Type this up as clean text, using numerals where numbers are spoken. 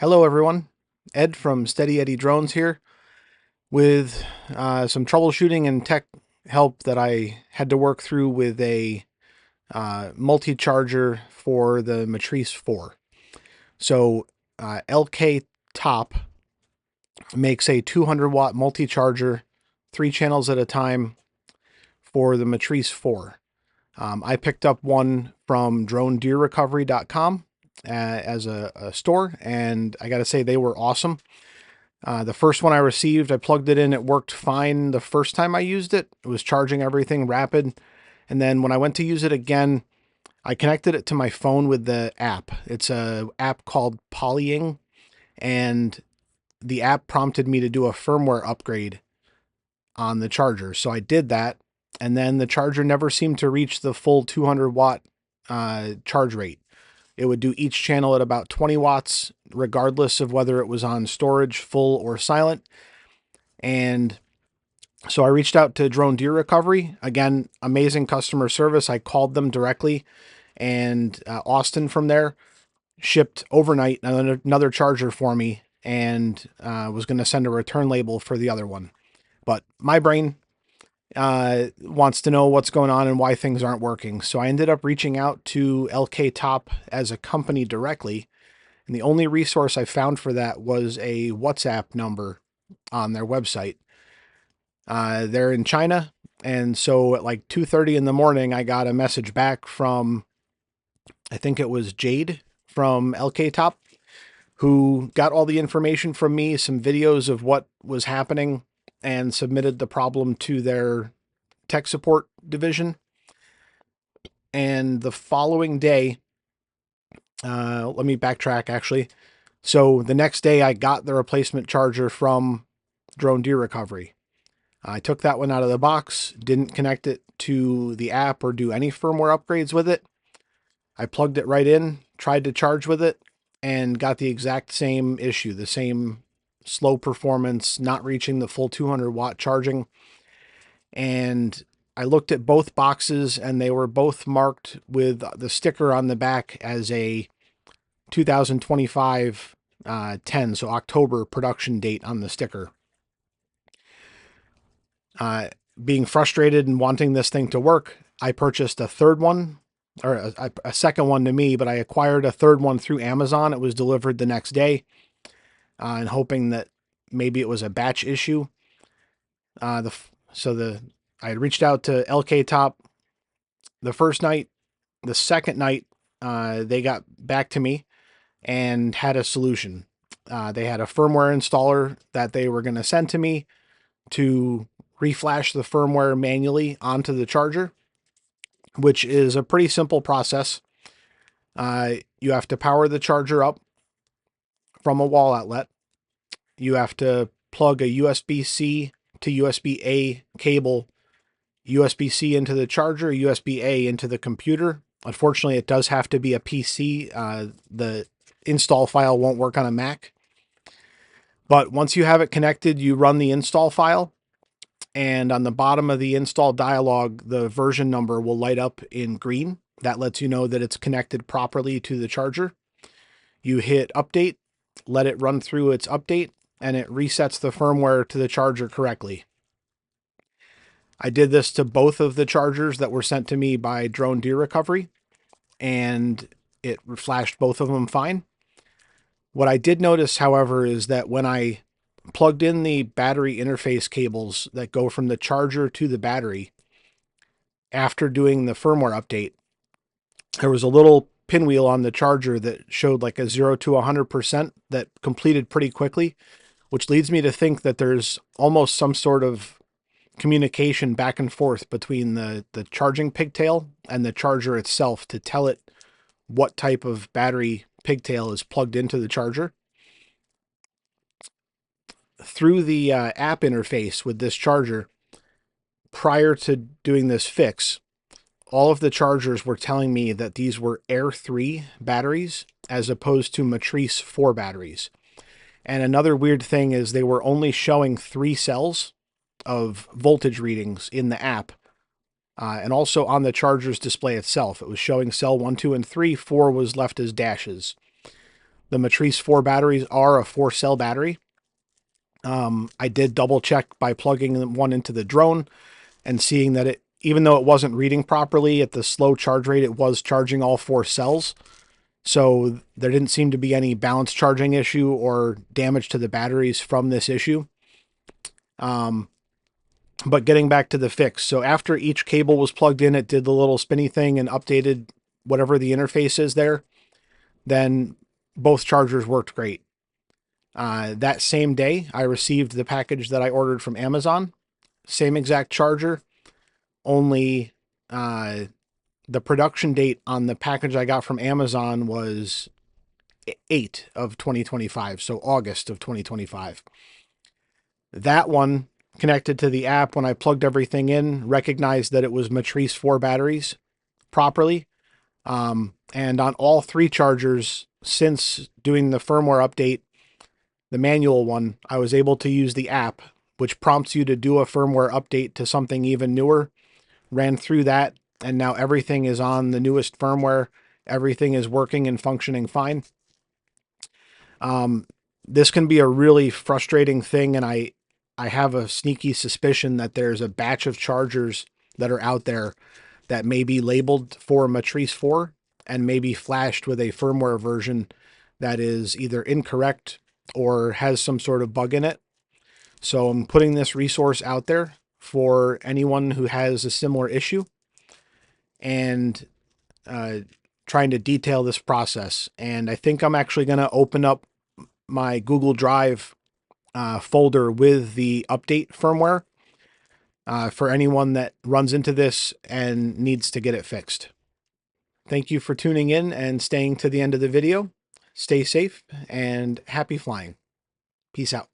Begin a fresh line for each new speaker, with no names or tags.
Hello everyone, Ed from Steady Eddie Drones here with some troubleshooting and tech help that I had to work through with a multi-charger for the Matrice 4. So LKTOP makes a 200 watt multi-charger, 3 channels at a time for the Matrice 4. I picked up one from dronedeerrecovery.com as a store, and I gotta say they were awesome. The first one I received, I plugged it in. It worked fine the first time I used it. It was charging everything rapid. And then when I went to use it again, I connected it to my phone with the app. It's a app called Polying, and the app prompted me to do a firmware upgrade on the charger. So I did that, and then the charger never seemed to reach the full 200 watt charge rate. It would do each channel at about 20 watts, regardless of whether it was on storage, full, or silent. And so I reached out to Drone Deer Recovery. Again, amazing customer service. I called them directly, and Austin from there shipped overnight another charger for me, and was going to send a return label for the other one. But my brain wants to know what's going on and why things aren't working. So I ended up reaching out to LKTOP as a company directly. And the only resource I found for that was a WhatsApp number on their website. They're in China. And so at like 2:30 in the morning, I got a message back from, I think it was Jade from LKTOP, who got all the information from me, some videos of what was happening, and submitted the problem to their tech support division. And the following day, let me backtrack actually. So the next day I got the replacement charger from Drone Deer Recovery. I took that one out of the box, didn't connect it to the app or do any firmware upgrades with it. I plugged it right in, tried to charge with it, and got the exact same issue, the same slow performance, not reaching the full 200 watt charging. And I looked at both boxes, and they were both marked with the sticker on the back as a 2025 10, so October production date on the sticker. Being frustrated and wanting this thing to work, I purchased a third one, or a second one to me, but I acquired a third one through Amazon. It was delivered the next day, and hoping that maybe it was a batch issue. I had reached out to LKTOP the first night. The second night, they got back to me and had a solution. They had a firmware installer that they were going to send to me to reflash the firmware manually onto the charger, which is a pretty simple process. You have to power the charger up from a wall outlet. You have to plug a USB-C to USB-A cable, USB-C into the charger, USB-A into the computer. Unfortunately, it does have to be a PC. The install file won't work on a Mac. But once you have it connected, you run the install file, and on the bottom of the install dialog, the version number will light up in green. That lets you know that it's connected properly to the charger. You hit update, let it run through its update, and it resets the firmware to the charger correctly. I did this to both of the chargers that were sent to me by Drone Deer Recovery, and it flashed both of them fine. What I did notice, however, is that when I plugged in the battery interface cables that go from the charger to the battery, after doing the firmware update, there was a little pinwheel on the charger that showed like a 0 to 100% that completed pretty quickly, which leads me to think that there's almost some sort of communication back and forth between the charging pigtail and the charger itself to tell it what type of battery pigtail is plugged into the charger. Through the app interface with this charger, prior to doing this fix, all of the chargers were telling me that these were Air 3 batteries as opposed to Matrice 4 batteries. And another weird thing is they were only showing 3 cells of voltage readings in the app. And also on the charger's display itself, it was showing cell 1, 2, and 3. 4 was left as dashes. The Matrice 4 batteries are a 4-cell battery. I did double check by plugging one into the drone and seeing that it, even though it wasn't reading properly at the slow charge rate, it was charging all 4 cells. So there didn't seem to be any balance charging issue or damage to the batteries from this issue. But getting back to the fix. So after each cable was plugged in, it did the little spinny thing and updated whatever the interface is there. Then both chargers worked great. That same day, I received the package that I ordered from Amazon. Same exact charger, only the production date on the package I got from Amazon was 8 of 2025, so August of 2025. That one connected to the app when I plugged everything in, recognized that it was Matrice 4 batteries properly. And on all 3 chargers, since doing the firmware update, the manual one, I was able to use the app, which prompts you to do a firmware update to something even newer. Ran through that, and now everything is on the newest firmware. Everything is working and functioning fine. This can be a really frustrating thing, and I have a sneaky suspicion that there's a batch of chargers that are out there that may be labeled for Matrice 4 and may be flashed with a firmware version that is either incorrect or has some sort of bug in it. So I'm putting this resource out there for anyone who has a similar issue and trying to detail this process. And I think I'm actually going to open up my Google Drive folder with the update firmware for anyone that runs into this and needs to get it fixed. Thank you for tuning in and staying to the end of the video. Stay safe and happy flying. Peace out.